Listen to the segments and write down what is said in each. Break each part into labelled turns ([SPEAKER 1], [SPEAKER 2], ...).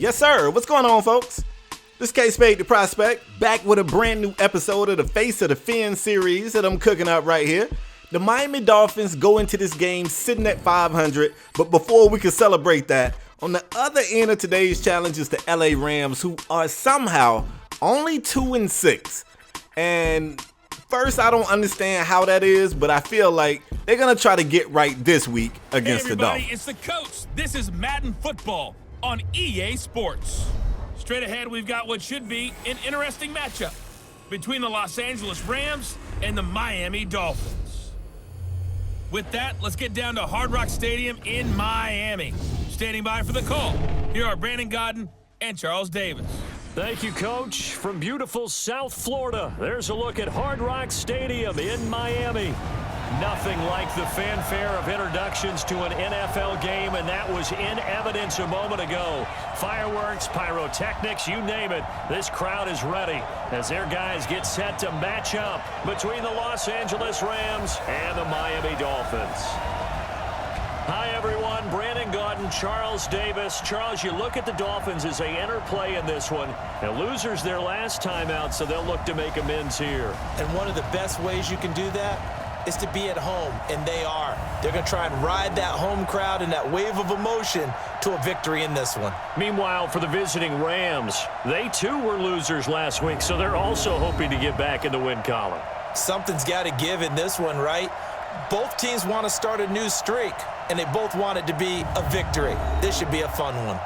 [SPEAKER 1] Yes, sir. What's going on, folks? This is KspadeTheProspect, back with a brand new episode of the Face of the Phins series that I'm cooking up right here. The Miami Dolphins go into this game sitting at 500, but before we can celebrate that, on the other end of today's challenge is the LA Rams, who are somehow only 2-6. And first, I don't understand how that is, but I feel like they're going to try to get right this week against the Dolphins.
[SPEAKER 2] Hey everybody, it's the coach. This is Madden Football on EA Sports. Straight ahead, we've got what should be an interesting matchup between the Los Angeles Rams and the Miami Dolphins. With that, let's get down to Hard Rock Stadium in Miami. Standing by for the call, here are Brandon Godden and Charles Davis.
[SPEAKER 3] Thank you, Coach. From beautiful South Florida, there's a look at Hard Rock Stadium in Miami. Nothing like the fanfare of introductions to an NFL game, and that was in evidence a moment ago. Fireworks, pyrotechnics, you name it. This crowd is ready as their guys get set to match up between the Los Angeles Rams and the Miami Dolphins. Hi, everyone. Brandon Godden, Charles Davis. Charles, you look at the Dolphins as they enter play in this one. The losers their last time out, so they'll look to make amends here.
[SPEAKER 4] And one of the best ways you can do that is to be at home, and they are. They're going to try and ride that home crowd and that wave of emotion to a victory in this one.
[SPEAKER 3] Meanwhile, for the visiting Rams, they too were losers last week, so they're also hoping to get back in the win column.
[SPEAKER 4] Something's got to give in this one, right? Both teams want to start a new streak, and they both want it to be a victory. This should be a fun one.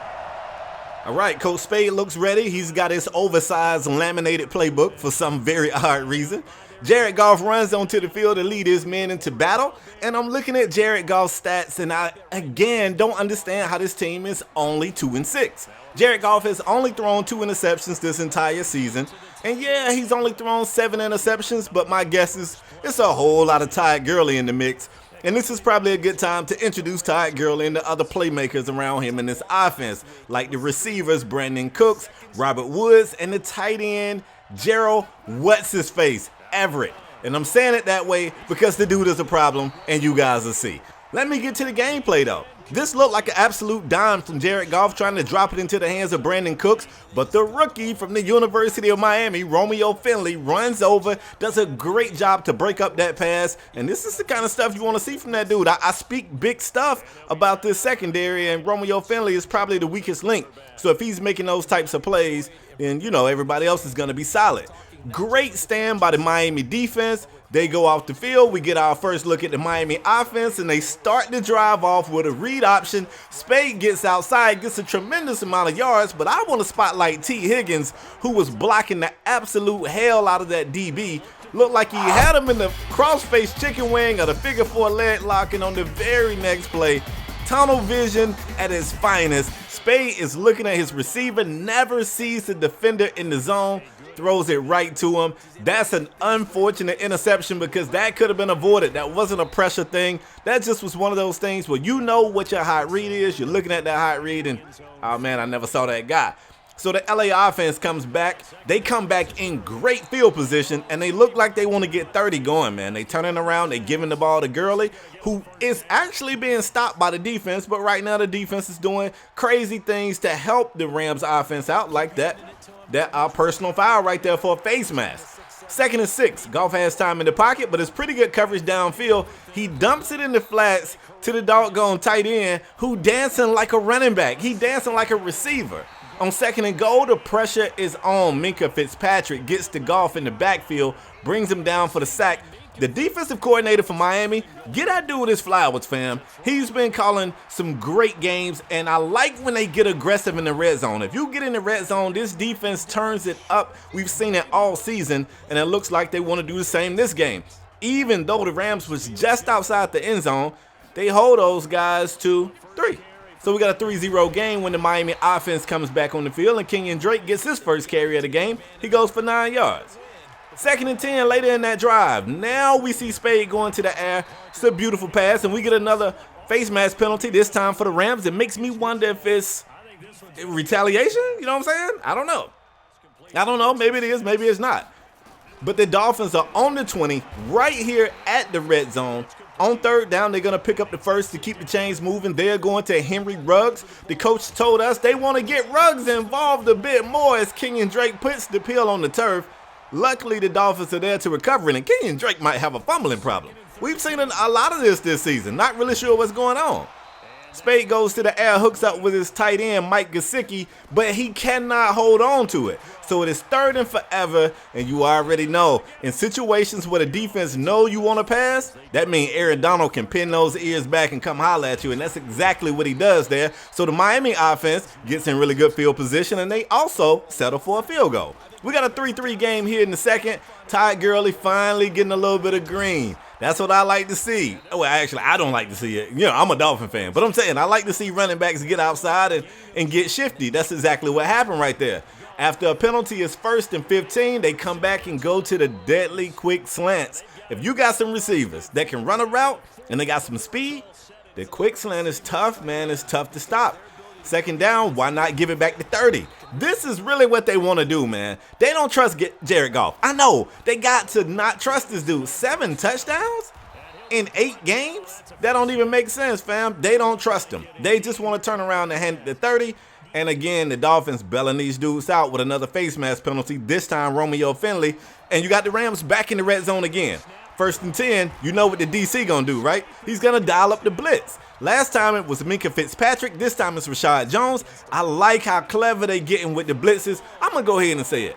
[SPEAKER 1] All right, Coach Spade looks ready. He's got his oversized laminated playbook for some very odd reason. Jared Goff runs onto the field to lead his men into battle, and I'm looking at Jared Goff's stats, and I, again, don't understand how this team is only 2-6. Jared Goff has only thrown 2 interceptions this entire season, and yeah, he's only thrown 7 interceptions, but my guess is it's a whole lot of Todd Gurley in the mix, and this is probably a good time to introduce Todd Gurley and the other playmakers around him in this offense, like the receivers Brandon Cooks, Robert Woods, and the tight end Gerald What's-His-Face Everett. And I'm saying it that way because the dude is a problem, and you guys will see. Let me get to the gameplay though. This looked like an absolute dime from Jared Goff trying to drop it into the hands of Brandon Cooks, but the rookie from the University of Miami, Romeo Finley, runs over, does a great job to break up that pass, and this is the kind of stuff you want to see from that dude. I speak big stuff about this secondary, and Romeo Finley is probably the weakest link. So if he's making those types of plays, then you know everybody else is going to be solid. Great stand by the Miami defense. They go off the field. We get our first look at the Miami offense, and they start the drive off with a read option. Spade gets outside, gets a tremendous amount of yards, but I want to spotlight T. Higgins, who was blocking the absolute hell out of that DB. Looked like he had him in the cross-face chicken wing or the figure 4 leg lock, and on the very next play, tunnel vision at its finest. Spade is looking at his receiver, never sees the defender in the zone, throws it right to him. That's an unfortunate interception because that could have been avoided. That wasn't a pressure thing. That just was one of those things where you know what your hot read is. You're looking at that hot read and, oh man, I never saw that guy. So the LA offense comes back. They come back in great field position, and they look like they want to get 30 going, man. They turning around. They giving the ball to Gurley, who is actually being stopped by the defense, but right now the defense is doing crazy things to help the Rams offense out, like that personal foul right there for a face mask. 2nd and 6. Goff has time in the pocket, but it's pretty good coverage downfield. He dumps it in the flats to the doggone tight end, who dancing like a running back. He dancing like a receiver. On 2nd and goal, the pressure is on. Minkah Fitzpatrick gets to Goff in the backfield, brings him down for the sack. The defensive coordinator for Miami, get that dude his flowers, fam. He's been calling some great games, and I like when they get aggressive in the red zone. If you get in the red zone, this defense turns it up. We've seen it all season, and it looks like they want to do the same this game. Even though the Rams was just outside the end zone, they hold those guys to 3. So we got a 3-0 game when the Miami offense comes back on the field, and Kenyon Drake gets his first carry of the game. He goes for 9 yards. 2nd and 10 later in that drive. Now we see Spade going to the air. It's a beautiful pass, and we get another face mask penalty, this time for the Rams. It makes me wonder if it's retaliation. You know what I'm saying? I don't know. Maybe it is. Maybe it's not. But the Dolphins are on the 20 right here at the red zone. On third down, they're going to pick up the first to keep the chains moving. They're going to Henry Ruggs. The coach told us they want to get Ruggs involved a bit more as Kenyon Drake puts the pill on the turf. Luckily, the Dolphins are there to recover it, and Kenyon Drake might have a fumbling problem. We've seen a lot of this season. Not really sure what's going on. Spade goes to the air, hooks up with his tight end, Mike Gesicki, but he cannot hold on to it. So it is third and forever, and you already know, in situations where the defense know you want to pass, that means Aaron Donald can pin those ears back and come holler at you, and that's exactly what he does there. So the Miami offense gets in really good field position, and they also settle for a field goal. We got a 3-3 game here in the second. Todd Gurley finally getting a little bit of green. That's what I like to see. Well, actually, I don't like to see it. You know, I'm a Dolphin fan. But I'm saying I like to see running backs get outside and get shifty. That's exactly what happened right there. After a penalty is 1st and 15, they come back and go to the deadly quick slants. If you got some receivers that can run a route and they got some speed, the quick slant is tough, man. It's tough to stop. Second down, why not give it back to 30? This is really what they want to do, man. They don't trust Jared Goff. I know. They got to not trust this dude. 7 touchdowns in 8 games? That don't even make sense, fam. They don't trust him. They just want to turn around and hand it to 30. And again, the Dolphins bailing these dudes out with another face mask penalty, this time Romeo Finley. And you got the Rams back in the red zone again. 1st and 10, you know what the DC gonna do, right? He's gonna dial up the blitz. Last time it was Minkah Fitzpatrick. This time it's Rashad Jones. I like how clever they getting with the blitzes. I'm gonna go ahead and say it.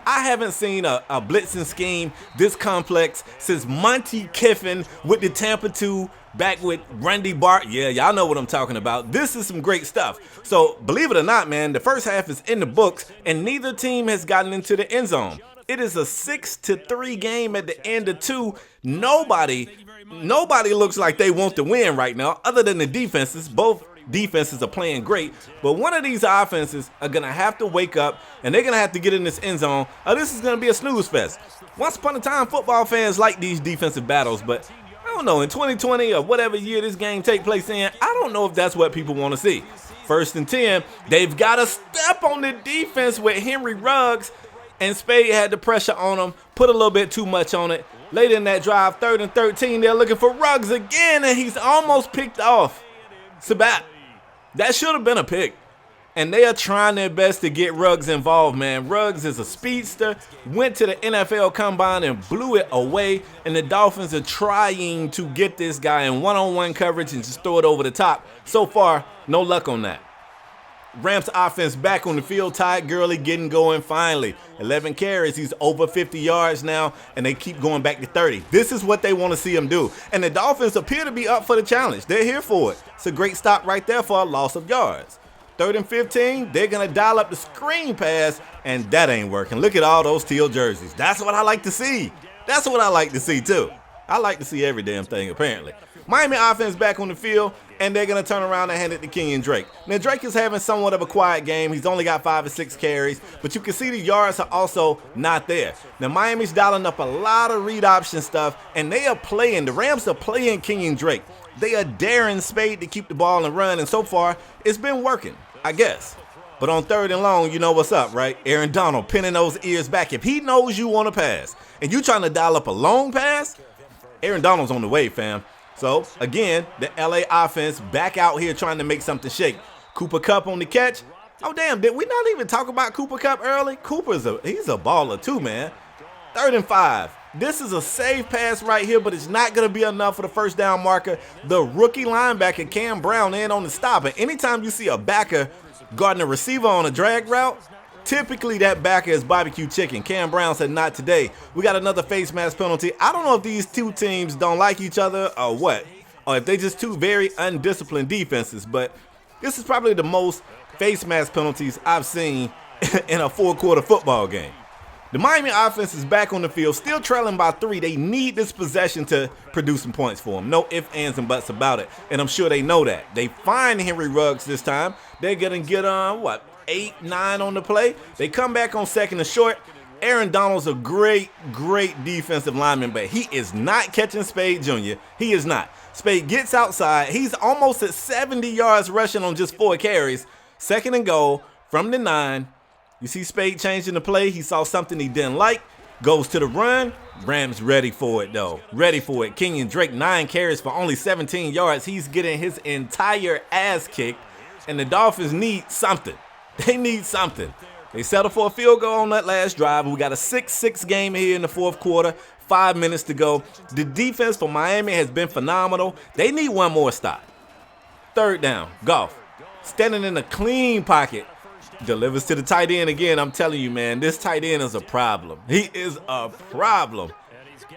[SPEAKER 1] I haven't seen a blitzing scheme this complex since Monty Kiffin with the Tampa 2 back with Randy Bart. Yeah, y'all know what I'm talking about. This is some great stuff. So believe it or not, man, the first half is in the books and neither team has gotten into the end zone. It is a 6-3 game at the end of 2. Nobody looks like they want to win right now other than the defenses. Both defenses are playing great, but one of these offenses are going to have to wake up and they're going to have to get in this end zone. This is going to be a snooze fest. Once upon a time, football fans like these defensive battles, but I don't know, in 2020 or whatever year this game take place in, I don't know if that's what people want to see. 1st and 10, they've got to step on the defense with Henry Ruggs. And Spade had the pressure on him, put a little bit too much on it. Later in that drive, 3rd and 13, they're looking for Ruggs again, and he's almost picked off Sabat. That should have been a pick. And they are trying their best to get Ruggs involved, man. Ruggs is a speedster, went to the NFL Combine and blew it away. And the Dolphins are trying to get this guy in one-on-one coverage and just throw it over the top. So far, no luck on that. Rams offense back on the field. Todd Gurley getting going finally. 11 carries. He's over 50 yards now, and they keep going back to 30. This is what they want to see him do. And the Dolphins appear to be up for the challenge. They're here for it. It's a great stop right there for a loss of yards. 3rd and 15, they're going to dial up the screen pass, and that ain't working. Look at all those teal jerseys. That's what I like to see. That's what I like to see, too. I like to see every damn thing, apparently. Miami offense back on the field, and they're going to turn around and hand it to Kenyon Drake. Now, Drake is having somewhat of a quiet game. He's only got 5 or 6 carries, but you can see the yards are also not there. Now, Miami's dialing up a lot of read option stuff, and they are playing. The Rams are playing Kenyon Drake. They are daring Spade to keep the ball and run, and so far, it's been working, I guess. But on 3rd and long, you know what's up, right? Aaron Donald pinning those ears back. If he knows you want to pass, and you trying to dial up a long pass, Aaron Donald's on the way, fam. So, again, the LA offense back out here trying to make something shake. Cooper Kupp on the catch. Oh, damn, did we not even talk about Cooper Kupp early? He's a baller too, man. 3rd and 5. This is a safe pass right here, but it's not going to be enough for the first down marker. The rookie linebacker, Cam Brown, in on the stop. And anytime you see a backer guarding a receiver on a drag route, typically that backer is barbecue chicken. Cam Brown said not today. We got another face mask penalty. I don't know if these two teams don't like each other or what, or if they just two very undisciplined defenses, but this is probably the most face mask penalties I've seen in a 4-quarter football game. The Miami offense is back on the field, still trailing by 3. They need this possession to produce some points for them. No ifs, ands, and buts about it, and I'm sure they know that. They find Henry Ruggs this time. They're going to get 8, 9 on the play. They come back on 2nd and short. Aaron Donald's a great defensive lineman, but he is not catching Spade Jr. He is not. Spade gets outside. He's almost at 70 yards rushing on just 4 carries. 2nd and goal from the 9. You see Spade changing the play. He saw something he didn't like. Goes to the run. Rams ready for it, though. Ready for it. Kenyon Drake, 9 carries for only 17 yards. He's getting his entire ass kicked, and the Dolphins need something. They need something. They settled for a field goal on that last drive. We got a 6-6 game here in the fourth quarter. 5 minutes to go. The defense for Miami has been phenomenal. They need one more stop. Third down. Goff, standing in a clean pocket. Delivers to the tight end again. I'm telling you, man, this tight end is a problem. He is a problem.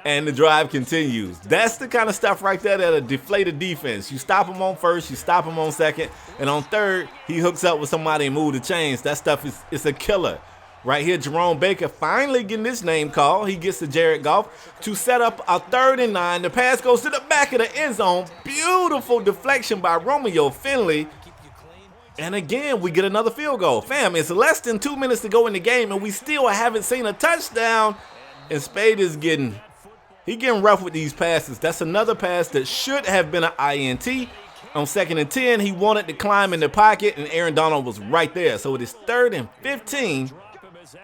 [SPEAKER 1] And the drive continues. That's the kind of stuff right there that'll deflate a defense. You stop him on first, you stop him on second, and on third, he hooks up with somebody and move the chains. That stuff is a killer. Right here, Jerome Baker finally getting his name called. He gets to Jared Goff to set up a 3rd and 9. The pass goes to the back of the end zone. Beautiful deflection by Romeo Finley. And again, we get another field goal. Fam, it's less than 2 minutes to go in the game, and we still haven't seen a touchdown. And Spade is getting rough with these passes. That's another pass that should have been an INT. On 2nd and 10, he wanted to climb in the pocket, and Aaron Donald was right there. So it is 3rd and 15.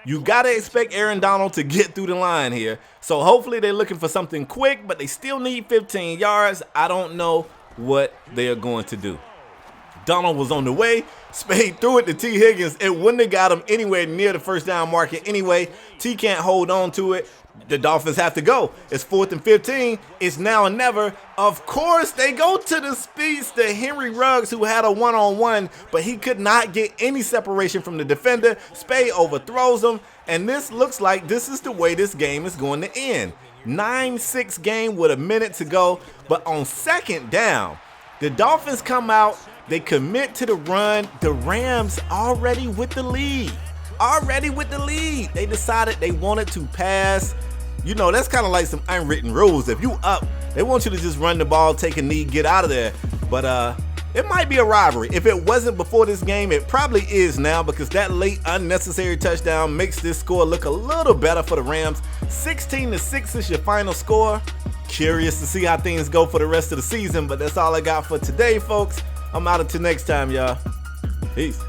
[SPEAKER 1] You got to expect Aaron Donald to get through the line here. So hopefully they're looking for something quick, but they still need 15 yards. I don't know what they're going to do. Donald was on the way. Spade threw it to T. Higgins. It wouldn't have got him anywhere near the first down marker anyway. T can't hold on to it. The Dolphins have to go. It's 4th and 15. It's now or never. Of course, they go to the speedster, Henry Ruggs, who had a one-on-one, but he could not get any separation from the defender. Spade overthrows him, and this looks like this is the way this game is going to end. 9-6 game with a minute to go, but on 2nd down, the Dolphins come out. They commit to the run. The Rams already with the lead. They decided they wanted to pass. You know, that's kind of like some unwritten rules. If you up, they want you to just run the ball, take a knee, get out of there. But it might be a rivalry. If it wasn't before this game, it probably is now, because that late unnecessary touchdown makes this score look a little better for the Rams. 16-6 is your final score. Curious to see how things go for the rest of the season, but that's all I got for today, folks. I'm out until next time, y'all. Peace.